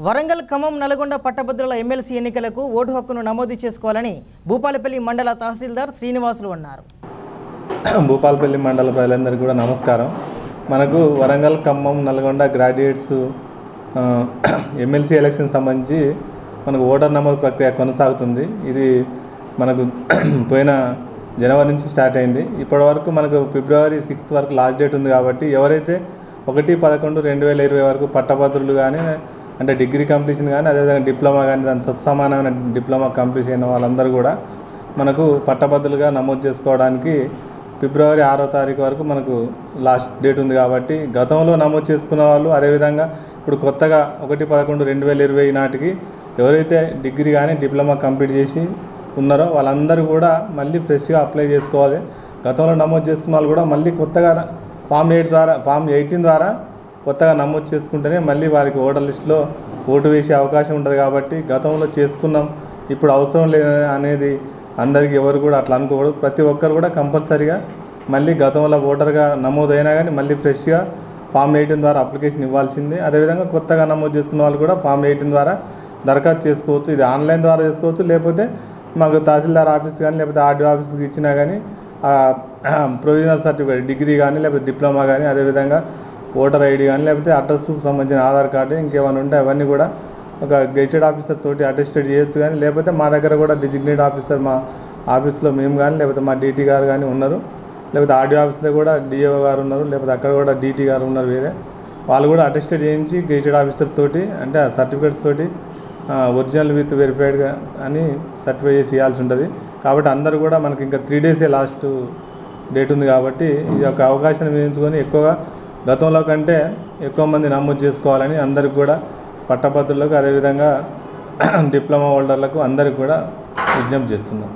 వరంగల్ ఖమ్మం నల్గొండ పట్టభద్రుల ఎమ్మెల్సీ ఎన్నికలకు ఓటు హక్కును నమోదు చేసుకోవాలని భూపాలపల్లి మండల తహసీల్దార్ శ్రీనివాసులు అన్నారు. భూపాలపల్లి మండల ప్రజలందరికీ కూడా నమస్కారం. మనకు Warangal Khammam Nalgonda graduates MLC election సంబంధించి మనకు ఓటర్ నమోదు ప్రక్రియ కొనసాగుతుంది. ఇది మనకు పోయిన జనవరి నుంచి స్టార్ట్ అయింది. ఇప్పటి వరకు మనకు ఫిబ్రవరి 6 వరకు లాస్ట్ డేట్ ఉంది. కాబట్టి ఎవరైతే 1/11/2020 వరకు పట్టభద్రులు కానీ అంటే డిగ్రీ కంప్లీషన్ కానీ అదేవిధంగా డిప్లొమా కానీ దాని సమానమైన డిప్లొమా కంప్లీట్ అయిన వాళ్ళందరూ కూడా మనకు పట్టభద్రులుగా నమోదు చేసుకోవడానికి ఫిబ్రవరి 6వ తారీఖు వరకు మనకు లాస్ట్ డేట్ ఉంది. కాబట్టి గతంలో నమోదు చేసుకున్న వాళ్ళు అదేవిధంగా ఇప్పుడు కొత్తగా 1/11/2020 నాటికి ఎవరైతే డిగ్రీ కానీ డిప్లొమా కంప్లీట్ చేసి ఉన్నారో వాళ్ళందరూ కూడా మళ్ళీ ఫ్రెష్గా అప్లై చేసుకోవాలి. గతంలో నమోదు చేసుకున్న వాళ్ళు కూడా మళ్ళీ కొత్తగా ఫామ్ 18 ద్వారా కొత్తగా నమోదు చేసుకుంటేనే మళ్ళీ వారికి ఓటర్ లిస్టులో ఓటు వేసే అవకాశం ఉంటుంది. కాబట్టి గతంలో చేసుకున్నాం ఇప్పుడు అవసరం లేదు అనేది అందరికీ ఎవరు కూడా అట్లా అనుకోకూడదు. ప్రతి ఒక్కరు కూడా కంపల్సరీగా మళ్ళీ గతంలో ఓటర్గా నమోదైనా కానీ మళ్ళీ ఫ్రెష్గా ఫామ్ 18 ద్వారా అప్లికేషన్ ఇవ్వాల్సిందే. అదేవిధంగా కొత్తగా నమోదు చేసుకున్న వాళ్ళు కూడా ఫామ్ 18 ద్వారా దరఖాస్తు చేసుకోవచ్చు. ఇది ఆన్లైన్ ద్వారా చేసుకోవచ్చు, లేకపోతే మాకు తహసీల్దార్ ఆఫీస్ కానీ లేకపోతే ఆర్డీఓ ఆఫీస్కి ఇచ్చినా కానీ ప్రొవిజనల్ సర్టిఫికేట్ డిగ్రీ కానీ లేకపోతే డిప్లొమా కానీ అదేవిధంగా ఓటర్ ఐడి కానీ లేకపోతే అడ్రస్ ప్రూఫ్ సంబంధించిన ఆధార్ కార్డు ఇంకేమైనా ఉంటే అవన్నీ కూడా ఒక గెజిటెడ్ ఆఫీసర్ తోటి అటెస్టెడ్ చేయొచ్చు. కానీ లేకపోతే మా దగ్గర కూడా డిజిగ్నేట్ ఆఫీసర్ మా ఆఫీస్లో మేము కానీ లేకపోతే మా డీటీ గారు కానీ ఉన్నారు, లేకపోతే ఆర్డీఓ ఆఫీస్లో కూడా డిఓ గారు ఉన్నారు, లేకపోతే అక్కడ కూడా డీటీ గారు ఉన్నారు. వేరే వాళ్ళు కూడా అటెస్టెడ్ చేయించి గెజిటెడ్ ఆఫీసర్ తోటి అంటే ఆ సర్టిఫికేట్స్ తోటి ఒరిజినల్ విత్ వెరిఫైడ్గా అని సర్టిఫై చేసి ఇవ్వాల్సి ఉంటుంది. కాబట్టి అందరూ కూడా మనకి ఇంకా 3 డేసే లాస్ట్ డేట్ ఉంది. కాబట్టి ఇది ఒక అవకాశం వేయించుకొని ఎక్కువగా గతంలో కంటే ఎక్కువ మంది నమోదు చేసుకోవాలని అందరికి కూడా పట్టభద్రులకు అదేవిధంగా డిప్లొమా హోల్డర్లకు అందరికి కూడా విజ్ఞప్తి చేస్తున్నాం.